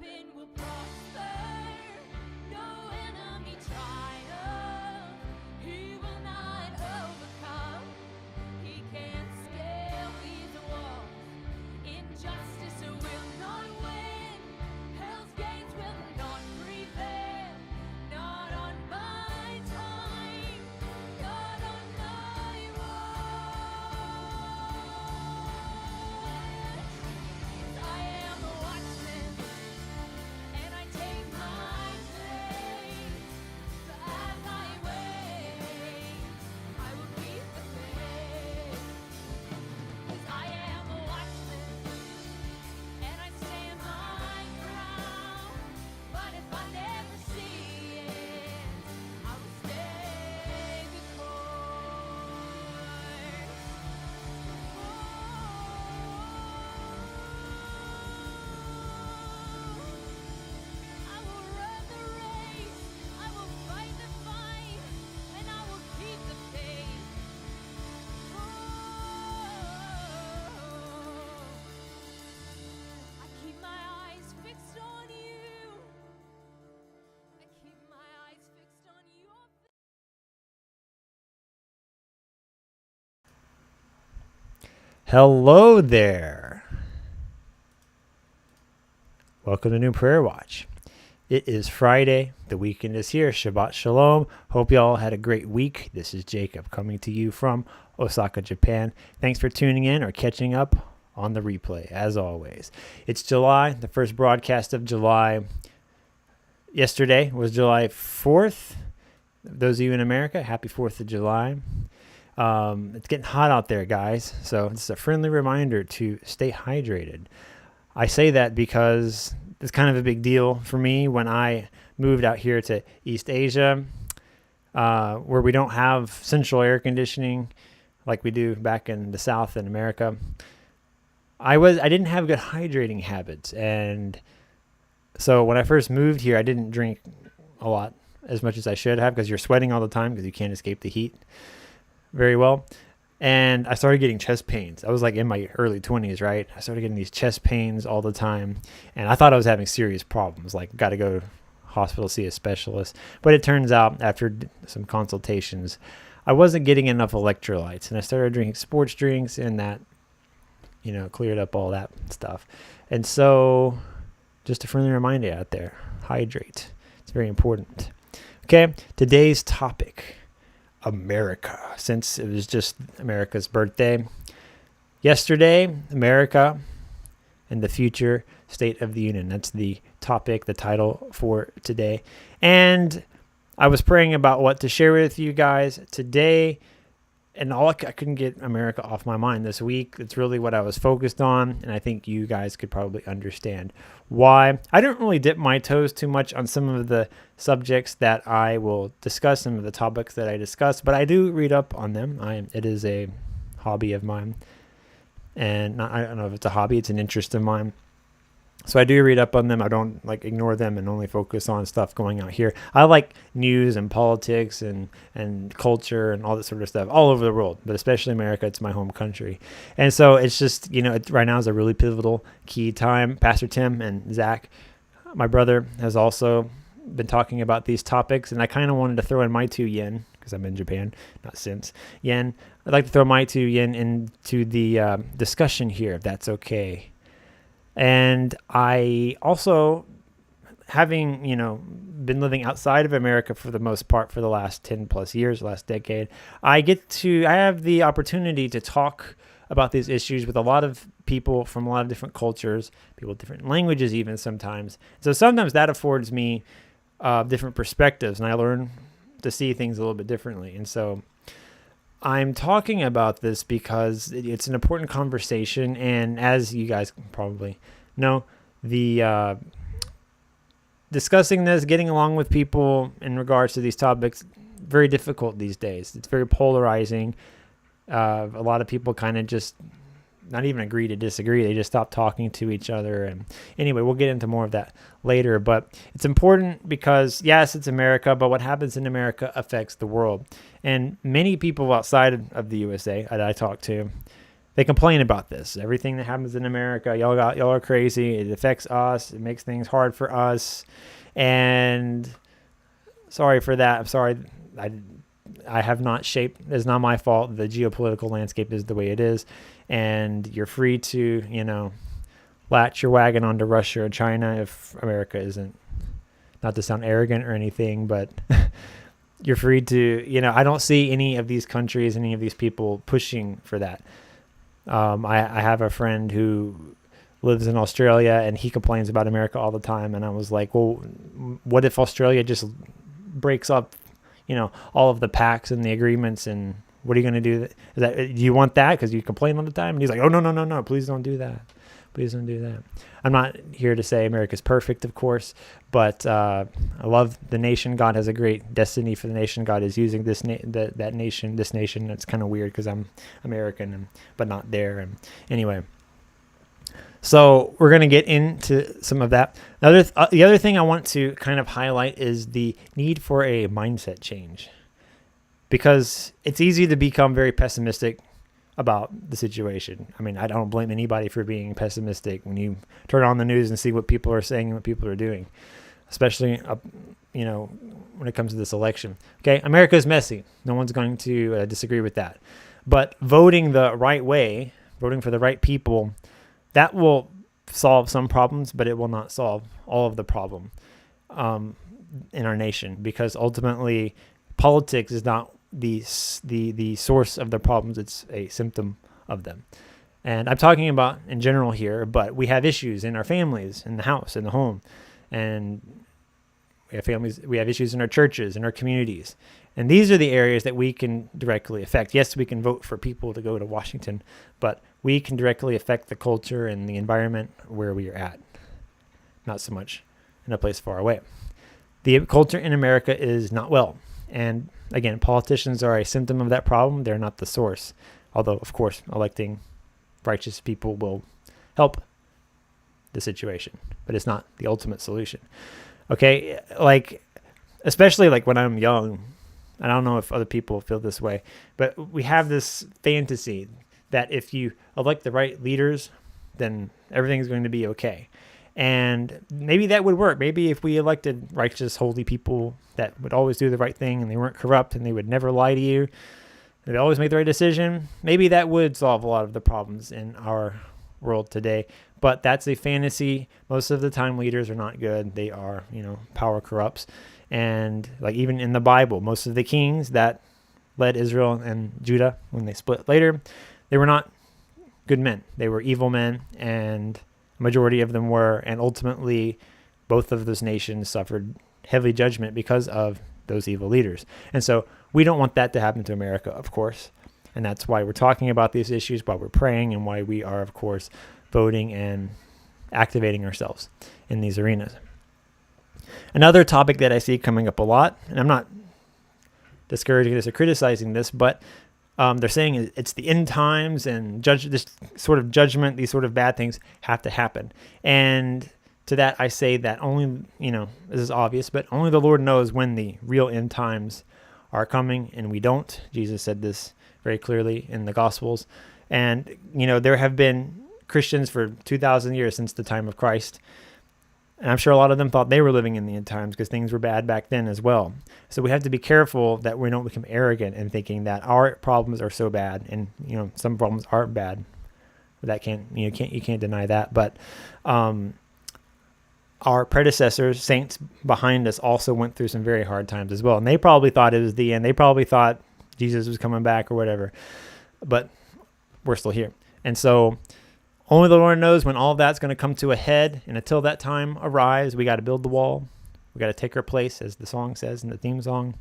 weapon will prosper. No enemy triumph. He will not overcome. He can't scale these walls. Injustice will not win. Hell's gates will not prevail. Not on my time. Not on my watch. I am a watchman, and I take my place. So as I wait, I will keep the faith. 'Cause I am a watchman, and I stand my ground. But if I never see it, I will stay the course. I will run the race, I will fight the fight, and I will keep the faith. I keep my eyes fixed on you. I keep my eyes fixed on your face. Hello there. Welcome to New Prayer Watch. It is Friday. The weekend is here. Shabbat Shalom. Hope you all had a great week. This is Jacob coming to you from Osaka, Japan. Thanks for tuning in or catching up on the replay, as always. It's July, the first broadcast of July. Yesterday was July 4th. Those of you in America, happy 4th of July. It's getting hot out there, guys. So it's a friendly reminder to stay hydrated. I say that because it's kind of a big deal for me when I moved out here to East Asia, where we don't have central air conditioning like we do back in the South in America. I didn't have good hydrating habits, and so when I first moved here, I didn't drink a lot, as much as I should have, because you're sweating all the time because you can't escape the heat very well. And I started getting chest pains. I was like in my early 20s, right? I started getting these chest pains all the time, and I thought I was having serious problems, like got to go to hospital, see a specialist. But it turns out after some consultations, I wasn't getting enough electrolytes, and I started drinking sports drinks, and that, cleared up all that stuff. And so just a friendly reminder out there, hydrate. It's very important. Okay, today's topic, America, since it was just America's birthday yesterday. America and the future state of the union. That's the topic, the title for today. And I was praying about what to share with you guys today, and I couldn't get America off my mind this week. It's really what I was focused on, and I think you guys could probably understand why. I didn't really dip my toes too much on some of the subjects that I will discuss, some of the topics that I discuss, but I do read up on them. It is a hobby of mine, and I don't know if it's a hobby, it's an interest of mine. So I do read up on them. I don't ignore them and only focus on stuff going out here. I like news and politics and culture and all that sort of stuff all over the world, but especially America. It's my home country. And so it's just, right now is a really pivotal key time. Pastor Tim and Zach, my brother, has also been talking about these topics, and I kind of wanted to throw in my 2 yen, because I'm in Japan, not cents, yen. I'd like to throw my 2 yen into the discussion here, if that's okay. And I also, having, been living outside of America for the most part for the last 10 plus years, last decade, I have the opportunity to talk about these issues with a lot of people from a lot of different cultures, people with different languages even sometimes. So sometimes that affords me different perspectives, and I learn to see things a little bit differently. And so I'm talking about this because it's an important conversation, and as you guys probably know, the discussing this, getting along with people in regards to these topics, very difficult these days. It's very polarizing. A lot of people kind of just not even agree to disagree. They just stop talking to each other. And anyway, we'll get into more of that later. But it's important because, yes, it's America, but what happens in America affects the world. And many people outside of the USA that I talk to they complain about this. Everything that happens in America, y'all are crazy. It affects us. It makes things hard for us. And sorry for that. I'm sorry. I have not shaped. It's not my fault. The geopolitical landscape is the way it is, and you're free to latch your wagon onto Russia or China if America isn't. Not to sound arrogant or anything, but you're free to. I don't see any of these countries, any of these people pushing for that. I have a friend who lives in Australia, and he complains about America all the time. And I was like, well, what if Australia just breaks up, all of the pacts and the agreements, and what are you going to do? Do you want that? Because you complain all the time. And he's like, oh, no, please don't do that. Please don't do that. I'm not here to say America's perfect, of course, but I love the nation. God has a great destiny for the nation. God is using this nation. It's kind of weird because I'm American, but not there. And anyway, so we're going to get into some of that. The other thing I want to kind of highlight is the need for a mindset change, because it's easy to become very pessimistic about the situation. I mean, I don't blame anybody for being pessimistic when you turn on the news and see what people are saying and what people are doing, especially, when it comes to this election. Okay, America is messy. No one's going to disagree with that. But voting the right way, voting for the right people, that will solve some problems, but it will not solve all of the problem in our nation, because ultimately politics is not the source of the problems. It's a symptom of them. And I'm talking about in general here, but we have issues in our families, in the house, in the home, and we have issues in our churches, in our communities. And these are the areas that we can directly affect. Yes, we can vote for people to go to Washington, but we can directly affect the culture and the environment where we are at, not so much in a place far away. The culture in America is not well. And again, politicians are a symptom of that problem. They're not the source. Although, of course, electing righteous people will help the situation, but it's not the ultimate solution. Okay, especially when I'm young, I don't know if other people feel this way, but we have this fantasy that if you elect the right leaders, then everything's going to be okay. And maybe that would work. Maybe if we elected righteous, holy people that would always do the right thing, and they weren't corrupt, and they would never lie to you, they'd always make the right decision, maybe that would solve a lot of the problems in our world today. But that's a fantasy. Most of the time, leaders are not good. They are, power corrupts. And even in the Bible, most of the kings that led Israel and Judah when they split later, they were not good men. They were evil men, and majority of them were, and ultimately both of those nations suffered heavy judgment because of those evil leaders. And so we don't want that to happen to America, of course. And that's why we're talking about these issues, why we're praying, and why we are, of course, voting and activating ourselves in these arenas. Another topic that I see coming up a lot, and I'm not discouraging this or criticizing this, but they're saying it's the end times, and this sort of judgment, these sort of bad things have to happen. And to that, I say that only, this is obvious, but only the Lord knows when the real end times are coming, and we don't. Jesus said this very clearly in the Gospels. And, there have been Christians for 2,000 years since the time of Christ. And I'm sure a lot of them thought they were living in the end times because things were bad back then as well. So we have to be careful that we don't become arrogant in thinking that our problems are so bad, and some problems aren't bad. That you can't deny that. But our predecessors, saints behind us, also went through some very hard times as well, and they probably thought it was the end. They probably thought Jesus was coming back or whatever, but we're still here. And so only the Lord knows when all of that's going to come to a head. And until that time arrives, we got to build the wall. We got to take our place, as the song says in the theme song.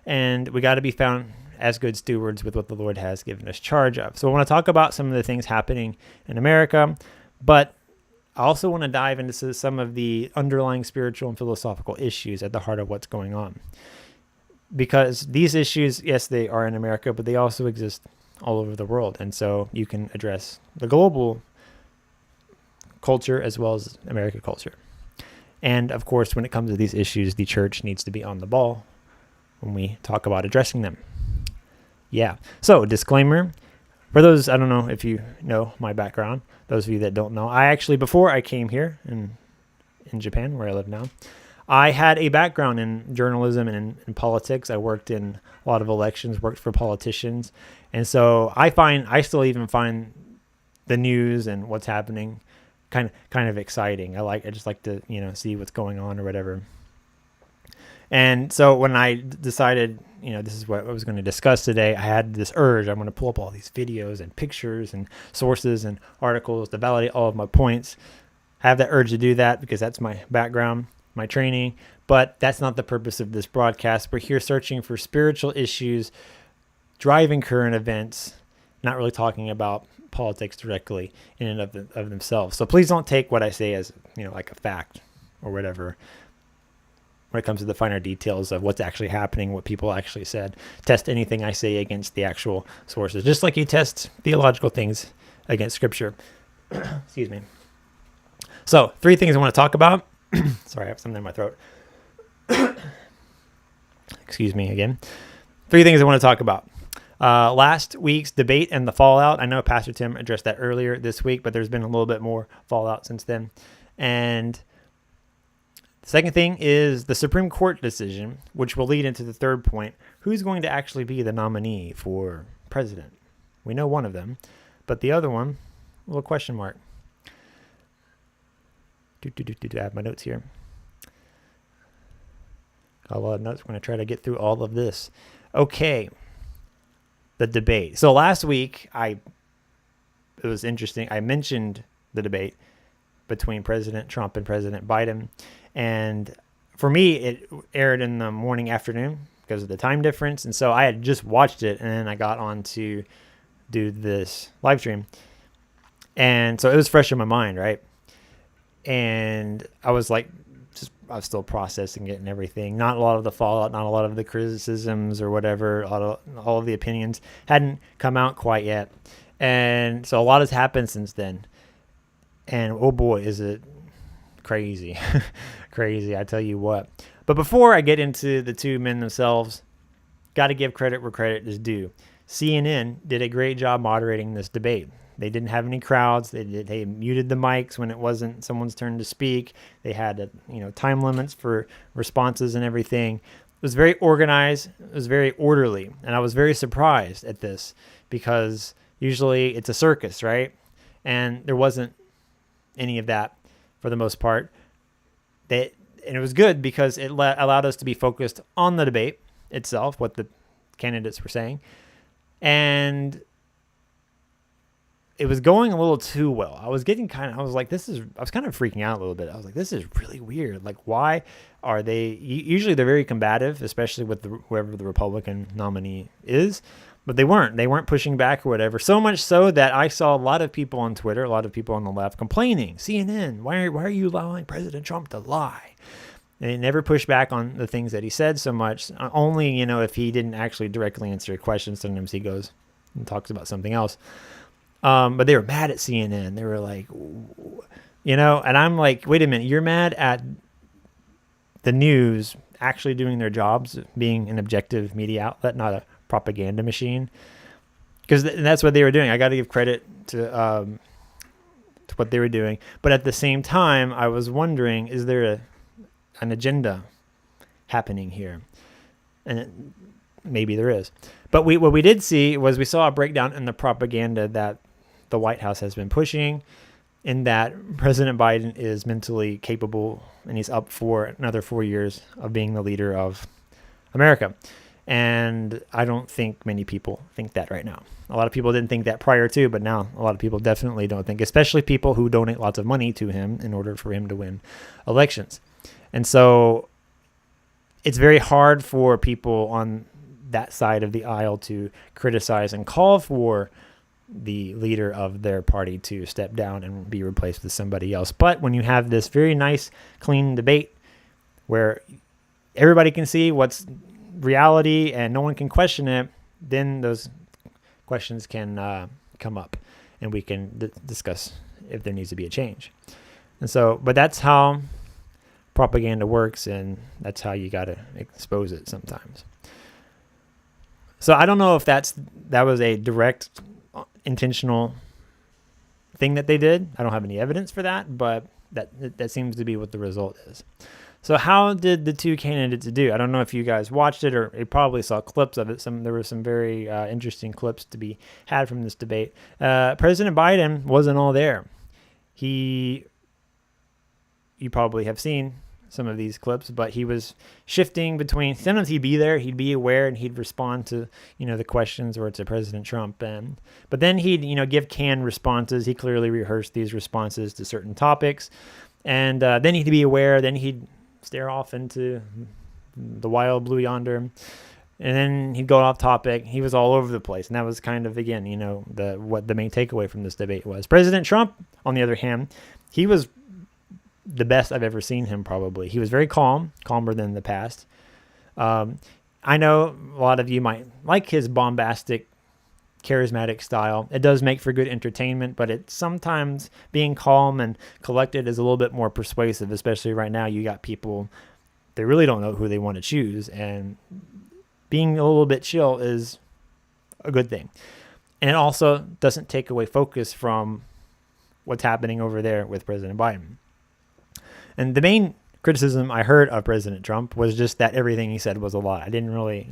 And we got to be found as good stewards with what the Lord has given us charge of. So I want to talk about some of the things happening in America, but I also want to dive into some of the underlying spiritual and philosophical issues at the heart of what's going on. Because these issues, yes, they are in America, but they also exist all over the world. And so you can address the global culture as well as American culture. And of course, when it comes to these issues, the church needs to be on the ball when we talk about addressing them. Yeah. So disclaimer, For those, I don't know if you know my background. Those of you that don't know, I actually, before I came here in Japan, where I live now, I had a background in journalism and in politics. I worked in a lot of elections, worked for politicians. And so I still even find the news and what's happening kind of exciting. I just like to, see what's going on or whatever. And so when I decided, this is what I was going to discuss today, I had this urge. I'm going to pull up all these videos and pictures and sources and articles to validate all of my points. I have that urge to do that because that's my background, my training, but that's not the purpose of this broadcast. We're here searching for spiritual issues, driving current events, not really talking about politics directly in and of themselves. So please don't take what I say as, like a fact or whatever when it comes to the finer details of what's actually happening, what people actually said. Test anything I say against the actual sources, just like you test theological things against scripture. Excuse me. So 3 things I want to talk about. Sorry, I have something in my throat. Excuse me again. 3 things I want to talk about. Last week's debate and the fallout. I know Pastor Tim addressed that earlier this week, but there's been a little bit more fallout since then. And the second thing is the Supreme Court decision, which will lead into the third point. Who's going to actually be the nominee for president? We know one of them, but the other one, a little question mark. I have my notes here. Got a lot of notes. We're going to try to get through all of this. Okay. The debate. So last week, it was interesting. I mentioned the debate between President Trump and President Biden. And for me, it aired in the morning, afternoon because of the time difference. And so I had just watched it, and then I got on to do this live stream. And so it was fresh in my mind, right? And I was like, I was still processing it and everything. Not a lot of the fallout, not a lot of the criticisms or whatever. All of the opinions hadn't come out quite yet. And so a lot has happened since then. And oh boy, is it crazy. Crazy, I tell you what. But before I get into the two men themselves, got to give credit where credit is due. CNN did a great job moderating this debate. They didn't have any crowds. They muted the mics when it wasn't someone's turn to speak. They had time limits for responses and everything. It was very organized. It was very orderly, and I was very surprised at this because usually it's a circus, right? And there wasn't any of that for the most part. And it was good because it allowed us to be focused on the debate itself, what the candidates were saying, and it was going a little too well. I was kind of freaking out a little bit. I was like, this is really weird. Like, why are they, usually they're very combative, especially with whoever the Republican nominee is, but they weren't pushing back or whatever. So much so that I saw a lot of people on Twitter, a lot of people on the left complaining, CNN, why are you allowing President Trump to lie? And he never pushed back on the things that he said so much. Only, if he didn't actually directly answer a question, sometimes he goes and talks about something else. But they were mad at CNN. They were like, and I'm like, wait a minute, you're mad at the news actually doing their jobs, being an objective media outlet, not a propaganda machine? Because that's what they were doing. I got to give credit to what they were doing. But at the same time, I was wondering, is there an agenda happening here? And maybe there is. But what we did see was we saw a breakdown in the propaganda that the White House has been pushing, in that President Biden is mentally capable and he's up for another 4 years of being the leader of America. And I don't think many people think that right now. A lot of people didn't think that prior to, but now a lot of people definitely don't think, especially people who donate lots of money to him in order for him to win elections. And so it's very hard for people on that side of the aisle to criticize and call for the leader of their party to step down and be replaced with somebody else. But when you have this very nice, clean debate where everybody can see what's reality and no one can question it, then those questions can come up and we can discuss if there needs to be a change. And so, but that's how propaganda works, and that's how you got to expose it sometimes. So I don't know if that was a direct intentional thing that they did. I don't have any evidence for that, but that seems to be what the result is. So how did the two candidates do? I don't know if you guys watched it or you probably saw clips of it. There were some very interesting clips to be had from this debate. President Biden wasn't all there. You probably have seen some of these clips, but he was shifting between, sometimes he'd be there, he'd be aware, and he'd respond to, the questions or to President Trump. But then he'd, give canned responses. He clearly rehearsed these responses to certain topics. And then he'd be aware, then he'd stare off into the wild blue yonder, and then he'd go off topic. He was all over the place. And that was kind of, again, what the main takeaway from this debate was. President Trump, on the other hand, he was the best I've ever seen him, probably. He was very calmer than the past. I know a lot of you might like his bombastic, charismatic style. It does make for good entertainment, but it's sometimes being calm and collected is a little bit more persuasive, especially right now. You got people, they really don't know who they want to choose, and being a little bit chill is a good thing. And it also doesn't take away focus from what's happening over there with President Biden. And the main criticism I heard of President Trump was just that everything he said was a lie. I didn't really,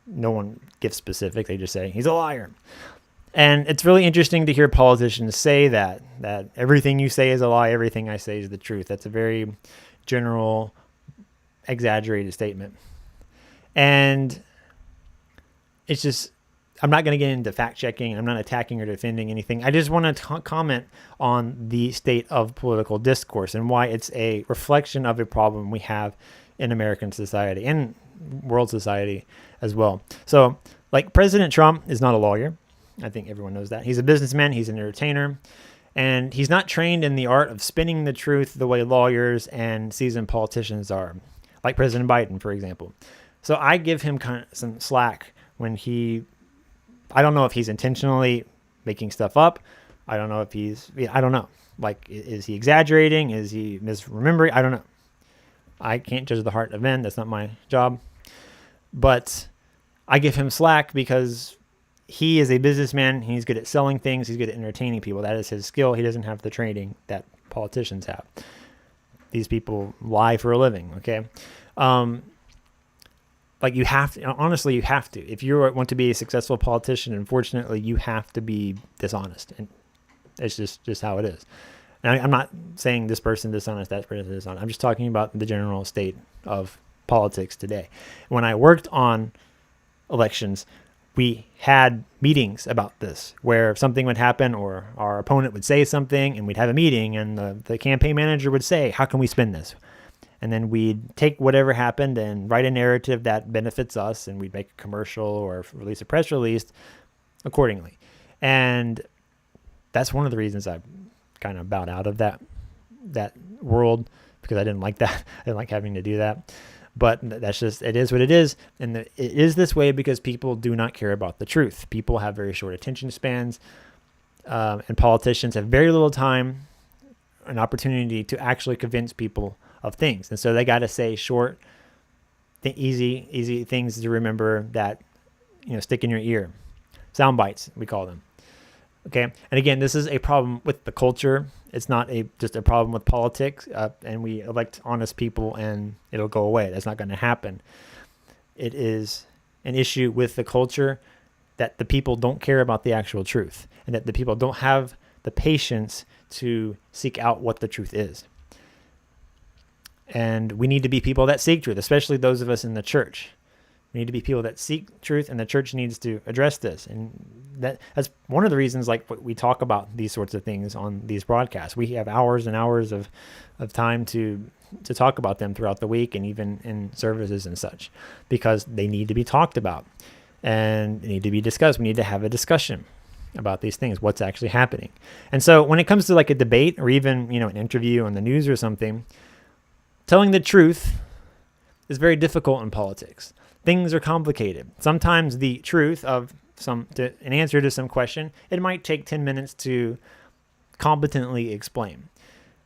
no one gives specific. They just say he's a liar. And it's really interesting to hear politicians say that everything you say is a lie, everything I say is the truth. That's a very general, exaggerated statement. And it's just, I'm not going to get into fact checking. I'm not attacking or defending anything. I just want to comment on the state of political discourse and why it's a reflection of a problem we have in American society and world society as well. So, like, President Trump is not a lawyer. I think everyone knows that. He's a businessman. He's an entertainer. And he's not trained in the art of spinning the truth the way lawyers and seasoned politicians are, like President Biden, for example. So I give him kind of some slack when I don't know if he's intentionally making stuff up. I don't know if I don't know. Like, is he exaggerating? Is he misremembering? I don't know. I can't judge the heart of men. That's not my job. But I give him slack because he is a businessman. He's good at selling things. He's good at entertaining people. That is his skill. He doesn't have the training that politicians have. These people lie for a living, okay? Like, you have to, honestly, you have to. If you want to be a successful politician, unfortunately, you have to be dishonest. And it's just how it is. And I'm not saying this person dishonest, that person dishonest. I'm just talking about the general state of politics today. When I worked on elections, we had meetings about this where something would happen or our opponent would say something, and we'd have a meeting, and the campaign manager would say, how can we spin this? And then we'd take whatever happened and write a narrative that benefits us, and we'd make a commercial or release a press release accordingly. And that's one of the reasons I kind of bowed out of that world, because I didn't like that. I didn't like having to do that. But that's just, it is what it is. And it is this way because people do not care about the truth. People have very short attention spans, and politicians have very little time, an opportunity to actually convince people of things. And so they got to say short, easy things to remember that, stick in your ear. Sound bites, we call them. Okay. And again, this is a problem with the culture. It's not just a problem with politics, and we elect honest people and it'll go away. That's not going to happen. It is an issue with the culture that the people don't care about the actual truth, and that the people don't have the patience to seek out what the truth is. And we need to be people that seek truth, especially those of us in the church. We need to be people that seek truth, and the church needs to address this. And that's one of the reasons, like, we talk about these sorts of things on these broadcasts. We have hours and hours of time to talk about them throughout the week, and even in services and such, because they need to be talked about and they need to be discussed. We need to have a discussion about these things, what's actually happening. And so when it comes to like a debate or even, an interview on the news or something, telling the truth is very difficult in politics. Things are complicated. Sometimes the truth of an answer to some question, it might take 10 minutes to competently explain.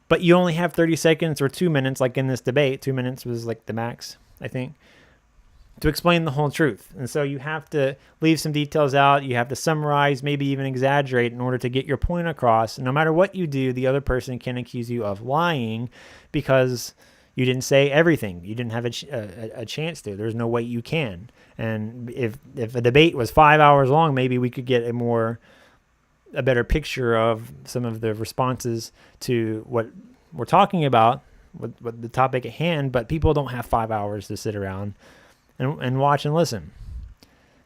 But you only have 30 seconds or 2 minutes, like in this debate. 2 minutes was like the max, I think. to explain the whole truth. And so you have to leave some details out. You have to summarize, maybe even exaggerate in order to get your point across. And no matter what you do, the other person can accuse you of lying because you didn't say everything. You didn't have a chance to. There's no way you can. And if a debate was 5 hours long, maybe we could get a better picture of some of the responses to what we're talking about, what the topic at hand. But people don't have 5 hours to sit around and watch and listen.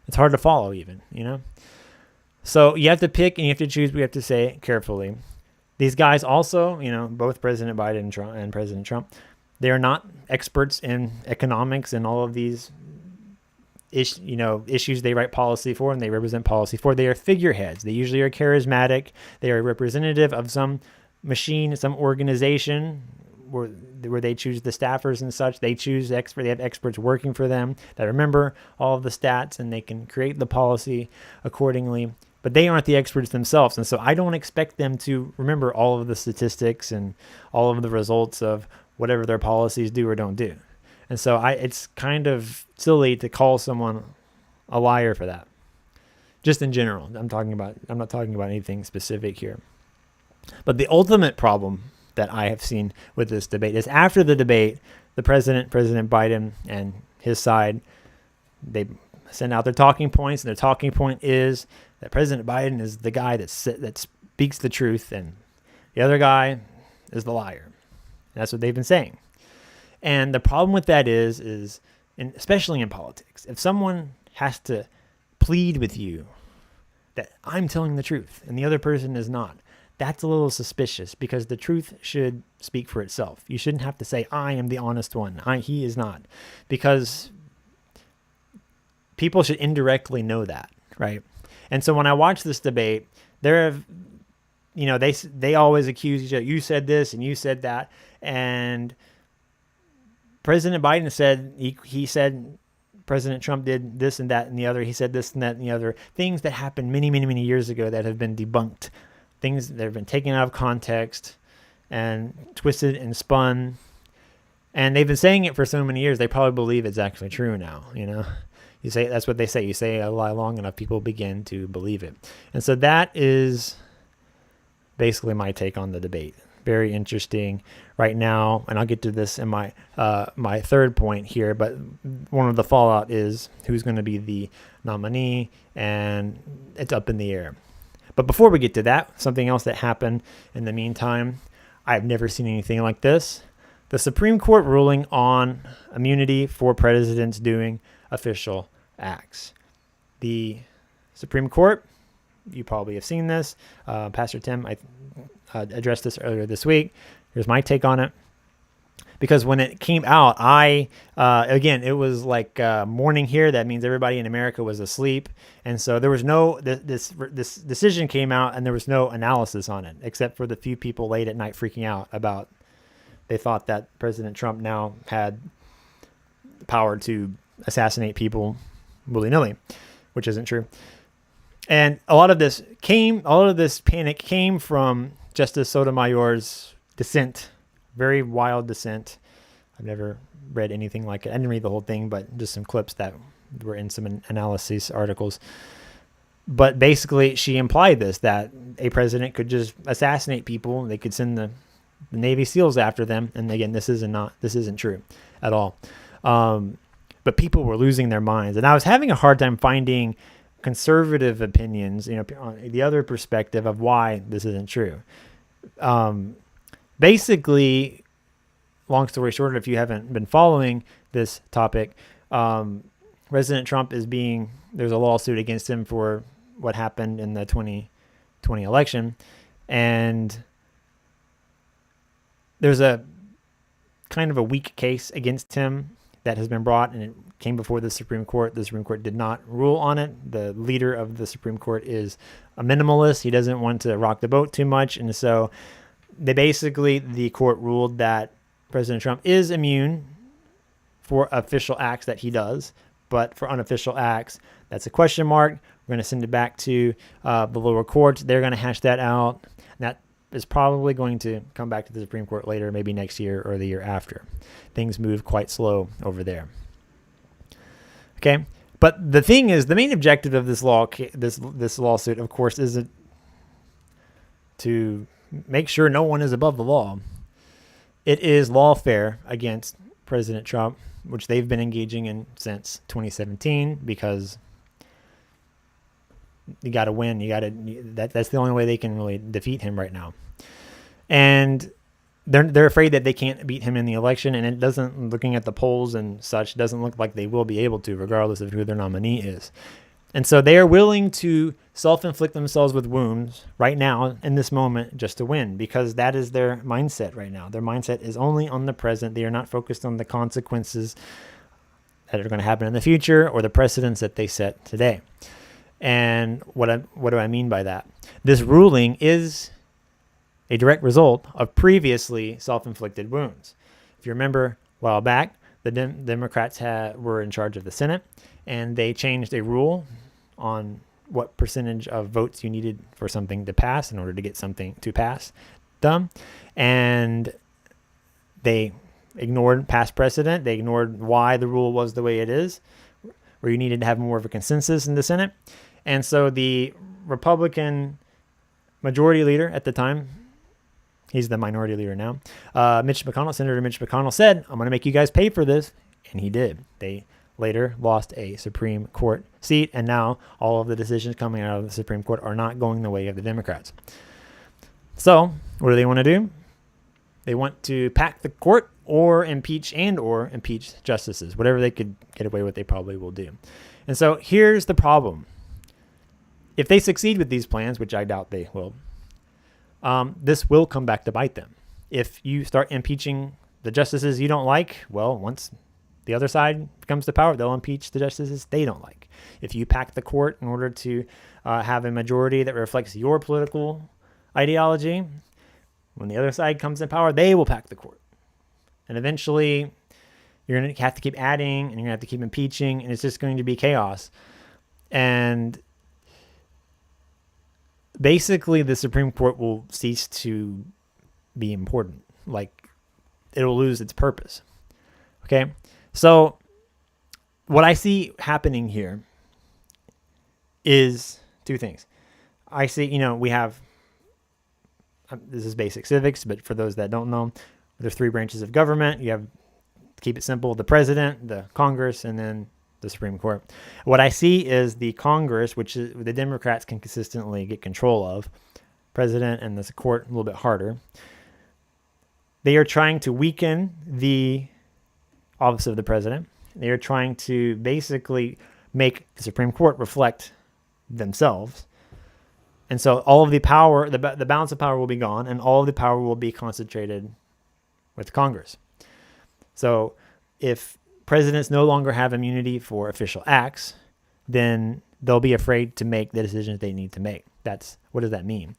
It's hard to follow even, So you have to pick and you have to choose. We have to say it carefully. These guys also, both President Biden and President Trump, they are not experts in economics and all of these issues they write policy for and they represent policy for. They are figureheads. They usually are charismatic. They are representative of some machine, some organization where they choose the staffers and such. They choose experts. They have experts working for them that remember all of the stats and they can create the policy accordingly. But they aren't the experts themselves. And so I don't expect them to remember all of the statistics and all of the results of whatever their policies do or don't do. And so it's kind of silly to call someone a liar for that. Just in general. I'm not talking about anything specific here. But the ultimate problem that I have seen with this debate is after the debate, President Biden and his side, they send out their talking points, and their talking point is that President Biden is the guy that speaks the truth, and the other guy is the liar. And that's what they've been saying. And the problem with that is especially in politics, if someone has to plead with you that I'm telling the truth and the other person is not, that's a little suspicious because the truth should speak for itself. You shouldn't have to say, I am the honest one. He is not. Because people should indirectly know that, right? And so when I watch this debate, they always accuse each other. You said this and you said that. And President Biden said, he said President Trump did this and that and the other. He said this and that and the other. Things that happened many, many, many years ago that have been debunked. Things that have been taken out of context and twisted and spun. And they've been saying it for so many years, they probably believe it's actually true now, You say, that's what they say. You say a lie long enough, people begin to believe it. And so that is basically my take on the debate. Very interesting right now. And I'll get to this in my third point here. But one of the fallout is who's going to be the nominee. And it's up in the air. But before we get to that, something else that happened in the meantime, I've never seen anything like this. The Supreme Court ruling on immunity for presidents doing official acts. The Supreme Court, you probably have seen this. Pastor Tim, I addressed this earlier this week. Here's my take on it. Because when it came out, again, it was like morning here. That means everybody in America was asleep. And so there was this decision came out and there was no analysis on it, except for the few people late at night freaking out about, they thought that President Trump now had the power to assassinate people willy-nilly, which isn't true. And a lot of this panic came from Justice Sotomayor's dissent. Very wild dissent. I've never read anything like it. I didn't read the whole thing, but just some clips that were in some analysis articles. But basically, she implied that a president could just assassinate people. They could send the Navy SEALs after them. And again, this isn't true at all. But people were losing their minds. And I was having a hard time finding conservative opinions, on the other perspective of why this isn't true. Basically, long story short, if you haven't been following this topic, President Trump there's a lawsuit against him for what happened in the 2020 election. And there's a kind of a weak case against him that has been brought, and it came before the Supreme Court. The Supreme Court did not rule on it. The leader of the Supreme Court is a minimalist. He doesn't want to rock the boat too much. And so the court ruled that President Trump is immune for official acts that he does, but for unofficial acts, that's a question mark. We're going to send it back to the lower courts. They're going to hash that out. That is probably going to come back to the Supreme Court later, maybe next year or the year after. Things move quite slow over there. Okay. But the thing is, the main objective of this this lawsuit, of course, is to make sure no one is above the law. It is lawfare against President Trump, which they've been engaging in since 2017, because you got to win. That's the only way they can really defeat him right now. And they're afraid that they can't beat him in the election, and it doesn't, looking at the polls and such, doesn't look like they will be able to, regardless of who their nominee is. And so they are willing to self-inflict themselves with wounds right now in this moment just to win, because that is their mindset right now. Their mindset is only on the present. They are not focused on the consequences that are going to happen in the future or the precedents that they set today. And what do I mean by that? This ruling is a direct result of previously self-inflicted wounds. If you remember a while back, the Democrats were in charge of the Senate, and they changed a rule on what percentage of votes you needed for something to pass in order to get something to pass done. And they ignored past precedent. They ignored why the rule was the way it is, where you needed to have more of a consensus in the Senate. And so the Republican majority leader at the time, he's the minority leader now, Senator Mitch McConnell said, I'm going to make you guys pay for this. And he did. They later lost a Supreme Court seat, and now all of the decisions coming out of the Supreme Court are not going the way of the Democrats. So what do they want to do? They want to pack the court or impeach justices. Whatever they could get away with, they probably will do. And so here's the problem. If they succeed with these plans, which I doubt they will, this will come back to bite them. If you start impeaching the justices you don't like, well, once the other side comes to power, they'll impeach the justices they don't like. If you pack the court in order to have a majority that reflects your political ideology, when the other side comes in power, they will pack the court. And eventually, you're going to have to keep adding, and you're going to have to keep impeaching, and it's just going to be chaos. And basically, the Supreme Court will cease to be important. Like, it will lose its purpose. Okay? So what I see happening here is two things. I see, we have, this is basic civics, but for those that don't know, there's three branches of government. You have, to keep it simple, the president, the Congress, and then the Supreme Court. What I see is the Congress, which the Democrats can consistently get control of, president and the court a little bit harder. They are trying to weaken the office of the president. They are trying to basically make the Supreme Court reflect themselves. And so all of the power, the balance of power will be gone, and all of the power will be concentrated with Congress. So if presidents no longer have immunity for official acts, then they'll be afraid to make the decisions they need to make. What does that mean?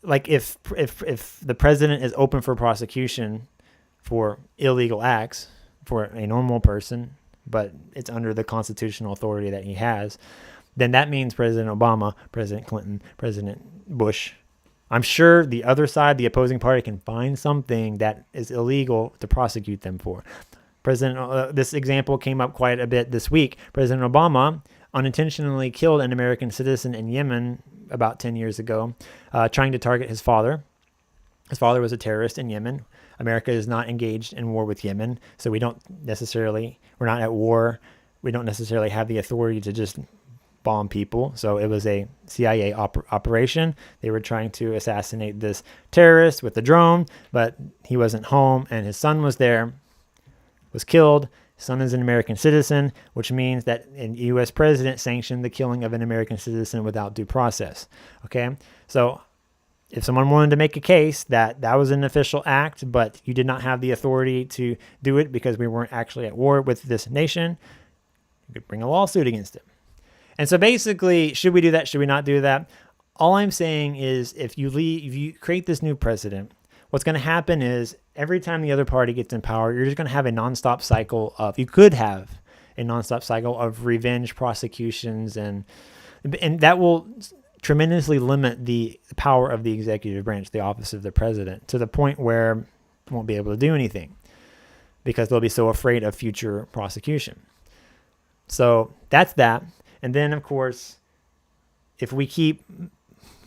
Like if the president is open for prosecution for illegal acts for a normal person, but it's under the constitutional authority that he has, then that means President Obama, President Clinton, President Bush, I'm sure the other side, the opposing party, can find something that is illegal to prosecute them for. This example came up quite a bit this week. President Obama unintentionally killed an American citizen in Yemen about 10 years ago, trying to target his father. His father was a terrorist in Yemen. America is not engaged in war with Yemen, so we're not at war. We don't necessarily have the authority to just bomb people. So it was a CIA operation. They were trying to assassinate this terrorist with a drone, but he wasn't home, and his son was there, was killed. His son is an American citizen, which means that a U.S. president sanctioned the killing of an American citizen without due process. Okay, so if someone wanted to make a case that that was an official act, but you did not have the authority to do it because we weren't actually at war with this nation, you could bring a lawsuit against it. And so basically, should we do that? Should we not do that? All I'm saying is if you create this new president, what's going to happen is every time the other party gets in power, you're just going to have a nonstop cycle of revenge prosecutions, and that will tremendously limit the power of the executive branch, the office of the president, to the point where it won't be able to do anything. because they'll be so afraid of future prosecution. So that's that. And then, of course, if we keep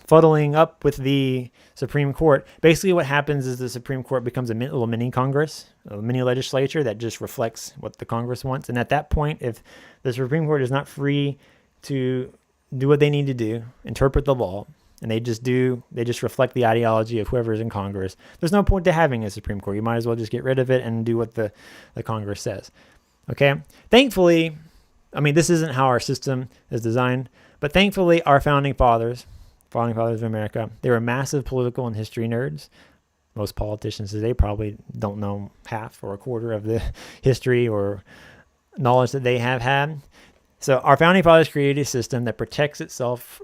fuddling up with the Supreme Court, basically what happens is the Supreme Court becomes a little mini Congress, a mini legislature that just reflects what the Congress wants. And at that point, if the Supreme Court is not free to do what they need to do, interpret the law, and they just reflect the ideology of whoever's in Congress, there's no point to having a Supreme Court. You might as well just get rid of it and do what the Congress says. Okay? Thankfully, I mean, this isn't how our system is designed, but thankfully our founding fathers of America, they were massive political and history nerds. Most politicians today probably don't know half or a quarter of the history or knowledge that they have had. So our founding fathers created a system that protects itself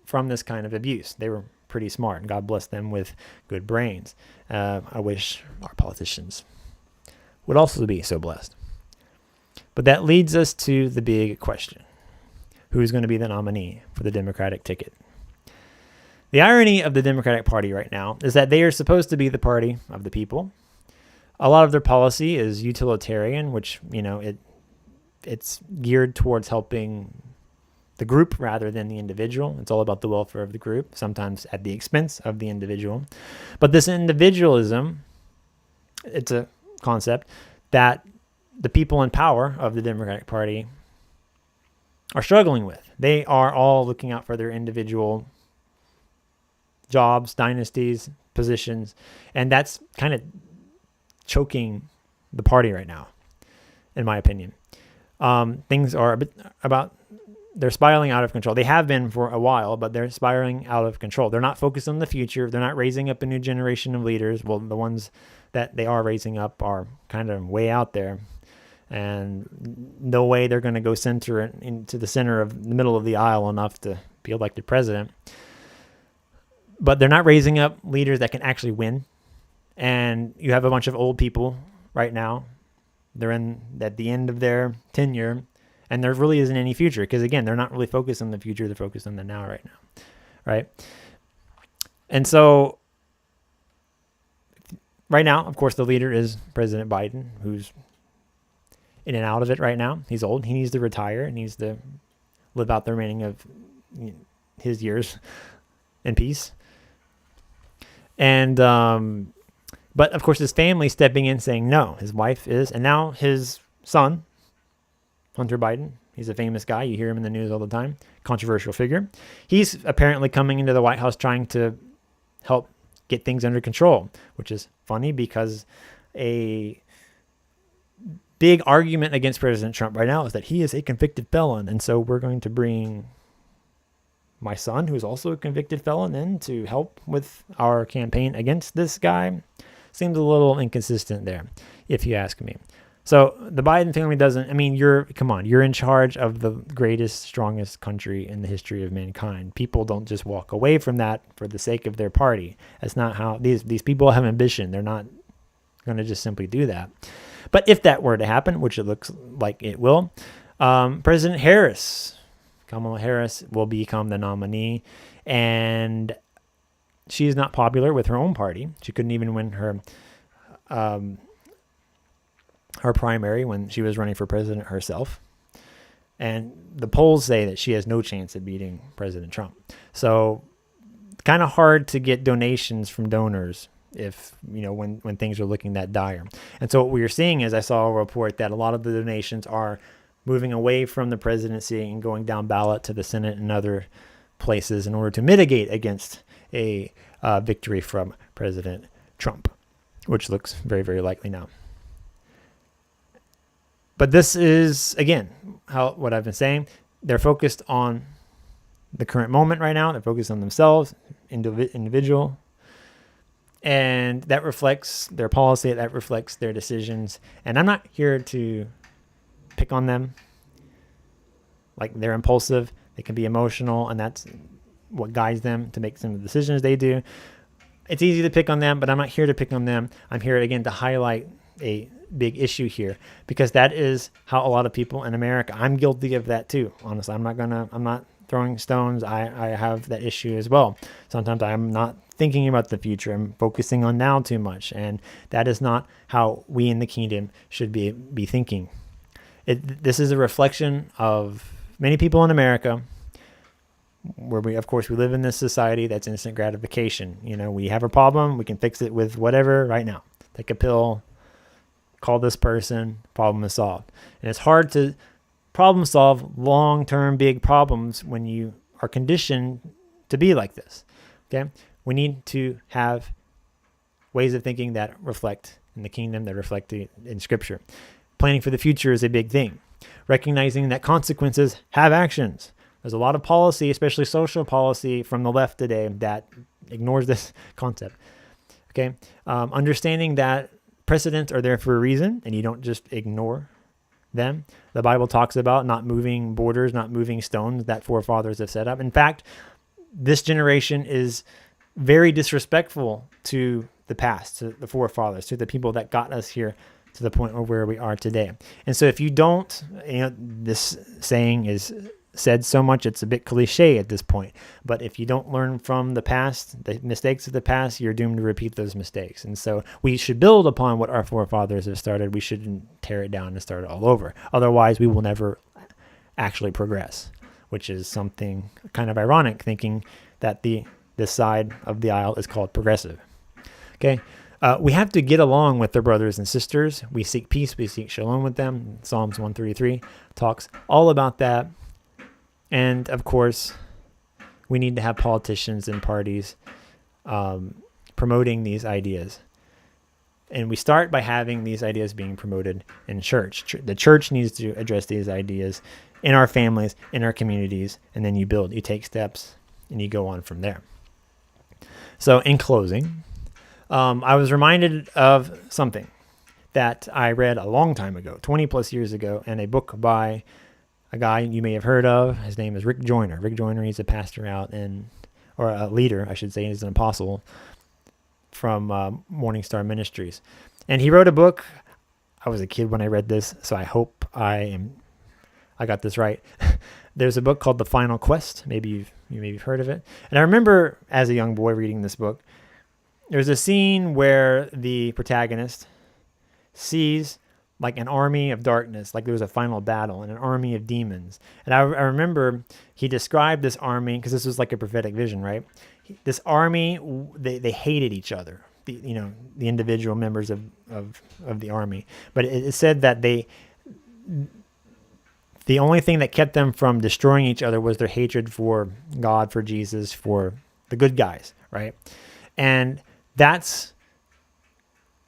from this kind of abuse. They were pretty smart, and God bless them with good brains. I wish our politicians would also be so blessed. But that leads us to the big question. Who's going to be the nominee for the Democratic ticket? The irony of the Democratic Party right now is that they are supposed to be the party of the people. A lot of their policy is utilitarian, which, it's geared towards helping the group rather than the individual. It's all about the welfare of the group, sometimes at the expense of the individual. But this individualism, it's a concept that the people in power of the Democratic Party are struggling with. They are all looking out for their individual jobs, dynasties, positions, and that's kind of choking the party right now, in my opinion. Things are a bit they're spiraling out of control. They have been for a while, but they're spiraling out of control. They're not focused on the future. They're not raising up a new generation of leaders. Well, the ones that they are raising up are kind of way out there, and no way they're going to go into the center of the middle of the aisle enough to be elected president. But they're not raising up leaders that can actually win. And you have a bunch of old people right now. They're at the end of their tenure, and there really isn't any future because, again, they're not really focused on the future. They're focused on the now right now, right? And so right now, of course, the leader is President Biden, who's in and out of it right now. He's old. He needs to retire. He needs to live out the remaining of his years in peace. And but of course his family stepping in saying no. His wife is, and now his son, Hunter Biden, he's a famous guy. You hear him in the news all the time. Controversial figure. He's apparently coming into the White House trying to help get things under control, which is funny because a big argument against President Trump right now is that he is a convicted felon. And so we're going to bring my son, who's also a convicted felon, in to help with our campaign against this guy. Seems a little inconsistent there, if you ask me. So the Biden family doesn't, I mean, you're in charge of the greatest, strongest country in the history of mankind. People don't just walk away from that for the sake of their party. That's not how, these people have ambition. They're not going to just simply do that. But if that were to happen, which it looks like it will, President Kamala Harris will become the nominee, and she is not popular with her own party. She couldn't even win her primary when she was running for president herself. And the polls say that she has no chance of beating President Trump. So kind of hard to get donations from donors if, when things are looking that dire. And so what we are seeing is I saw a report that a lot of the donations are moving away from the presidency and going down ballot to the Senate and other places in order to mitigate against a victory from President Trump, which looks very, very likely now. But this is, again, what I've been saying. They're focused on the current moment right now. They're focused on themselves, individual. And that reflects their policy. That reflects their decisions. And I'm not here to pick on them. Like, they're impulsive. They can be emotional. And that's what guides them to make some of the decisions they do. It's easy to pick on them, but I'm not here to pick on them. I'm here, again, to highlight a big issue here, because that is how a lot of people in America, I'm guilty of that too. Honestly, I'm not throwing stones. I have that issue as well. Sometimes I'm not thinking about the future and focusing on now too much. And that is not how we in the kingdom should be thinking. This is a reflection of many people in America, where we live in this society that's instant gratification. We have a problem, we can fix it with whatever right now. Take a pill, call this person, problem is solved. And it's hard to problem solve long-term big problems when you are conditioned to be like this. Okay? We need to have ways of thinking that reflect in the kingdom, that reflect in Scripture. Planning for the future is a big thing. Recognizing that consequences have actions. There's a lot of policy, especially social policy from the left today, that ignores this concept. Okay? Understanding that precedents are there for a reason, and you don't just ignore them. The Bible talks about not moving borders, not moving stones that forefathers have set up. In fact, this generation is very disrespectful to the past, to the forefathers, to the people that got us here to the point where we are today. And so if you don't, this saying is said so much, it's a bit cliche at this point. But if you don't learn from the past, the mistakes of the past, you're doomed to repeat those mistakes. And so we should build upon what our forefathers have started. We shouldn't tear it down and start it all over. Otherwise, we will never actually progress, which is something kind of ironic, thinking that this side of the aisle is called progressive. Okay. We have to get along with our brothers and sisters. We seek peace. We seek shalom with them. Psalms 133 talks all about that. And of course, we need to have politicians and parties promoting these ideas. And we start by having these ideas being promoted in church. The church needs to address these ideas in our families, in our communities, and then you take steps, and you go on from there. So in closing, I was reminded of something that I read a long time ago, 20 plus years ago, in a book by a guy you may have heard of. His name is Rick Joyner. Rick Joyner, he's a pastor or a leader, I should say. He's an apostle from Morning Star Ministries. And he wrote a book. I was a kid when I read this, so I hope I got this right. There's a book called The Final Quest. Maybe you've heard of it. And I remember as a young boy reading this book, there's a scene where the protagonist sees like an army of darkness, like there was a final battle and an army of demons. And I remember he described this army, because this was like a prophetic vision, right? This army, they hated each other, the individual members of the army. But it said that the only thing that kept them from destroying each other was their hatred for God, for Jesus, for the good guys, right? And that's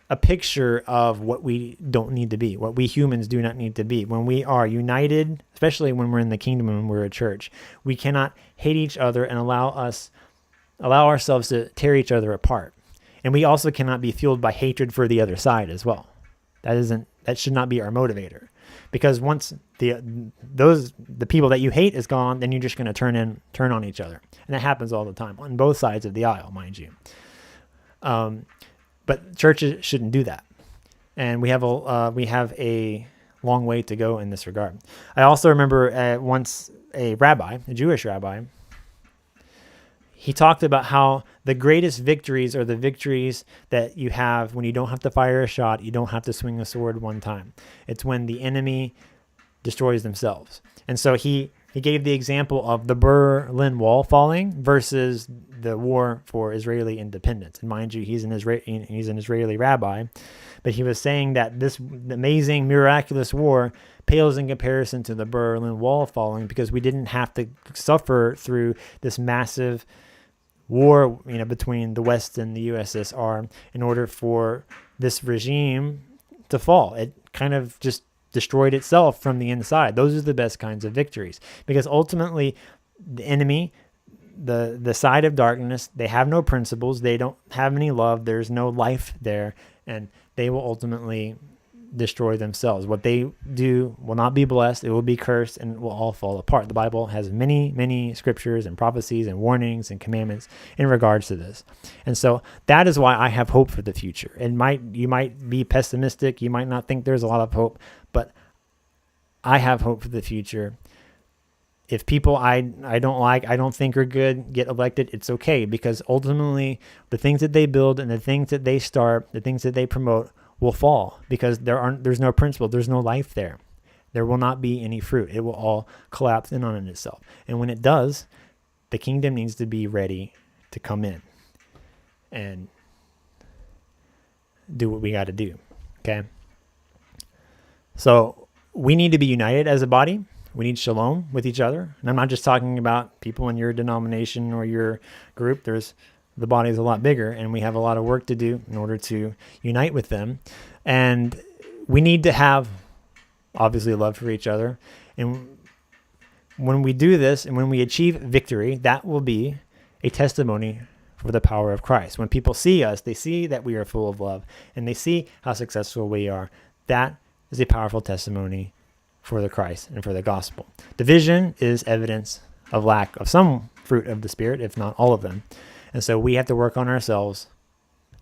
a picture of what we don't need to be, what we humans do not need to be. When we are united, especially when we're in the kingdom and we're a church, we cannot hate each other and allow ourselves to tear each other apart. And we also cannot be fueled by hatred for the other side as well. That should not be our motivator. Because once the people that you hate is gone, then you're just going to turn on each other. And that happens all the time on both sides of the aisle, mind you. But churches shouldn't do that, and we have a long way to go in this regard. I also remember once a Jewish rabbi, he talked about how the greatest victories are the victories that you have when you don't have to fire a shot, you don't have to swing a sword one time. It's when the enemy destroys themselves. And so he gave the example of the Berlin Wall falling versus the war for Israeli independence. And mind you, he's an Israeli rabbi, but he was saying that this amazing, miraculous war pales in comparison to the Berlin Wall falling, because we didn't have to suffer through this massive war, between the West and the USSR in order for this regime to fall. It kind of just destroyed itself from the inside. Those are the best kinds of victories, because ultimately the enemy, the side of darkness, they have no principles. They don't have any love. There's no life there, and they will ultimately destroy themselves. What they do will not be blessed. It will be cursed, and it will all fall apart. The Bible has many, many scriptures and prophecies and warnings and commandments in regards to this. And so that is why I have hope for the future. You might be pessimistic. You might not think there's a lot of hope, but I have hope for the future if people I don't like, I don't think are good, get elected, it's okay, because ultimately the things that they build and the things that they start, the things that they promote will fall, because there's no principle, there's no life there. There will not be any fruit. It will all collapse in on itself. And when it does, the kingdom needs to be ready to come in and do what we got to do. Okay. So we need to be united as a body. We need shalom with each other. And I'm not just talking about people in your denomination or your group. The body is a lot bigger, and we have a lot of work to do in order to unite with them. And we need to have, obviously, love for each other. And when we do this, and when we achieve victory, that will be a testimony for the power of Christ. When people see us, they see that we are full of love, and they see how successful we are. That is a powerful testimony for the Christ and for the gospel. Division is evidence of lack of some fruit of the Spirit, if not all of them. And so we have to work on ourselves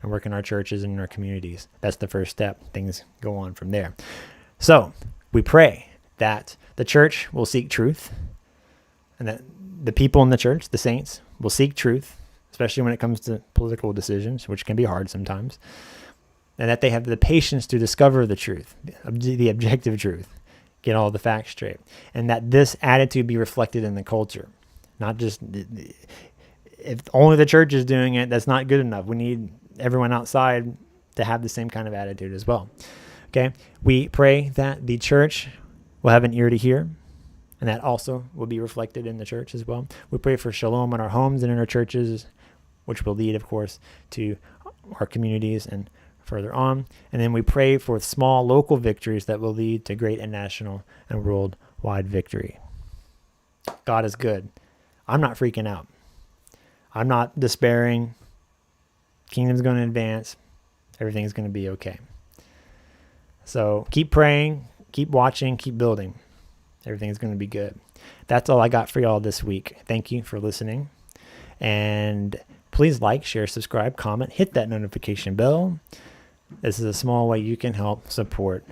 and work in our churches and in our communities. That's the first step. Things go on from there. So we pray that the church will seek truth, and that the people in the church, the saints, will seek truth, especially when it comes to political decisions, which can be hard sometimes, and that they have the patience to discover the truth, the objective truth, get all the facts straight, and that this attitude be reflected in the culture. Not just, if only the church is doing it, that's not good enough. We need everyone outside to have the same kind of attitude as well. Okay, we pray that the church will have an ear to hear, and that also will be reflected in the church as well. We pray for shalom in our homes and in our churches, which will lead, of course, to our communities and further on. And then we pray for small local victories that will lead to great and national and worldwide victory. God is good. I'm not freaking out. I'm not despairing. Kingdom's going to advance. Everything's going to be okay. So keep praying, keep watching, keep building. Everything's going to be good. That's all I got for y'all this week. Thank you for listening. And please like, share, subscribe, comment, hit that notification bell. This is a small way you can help support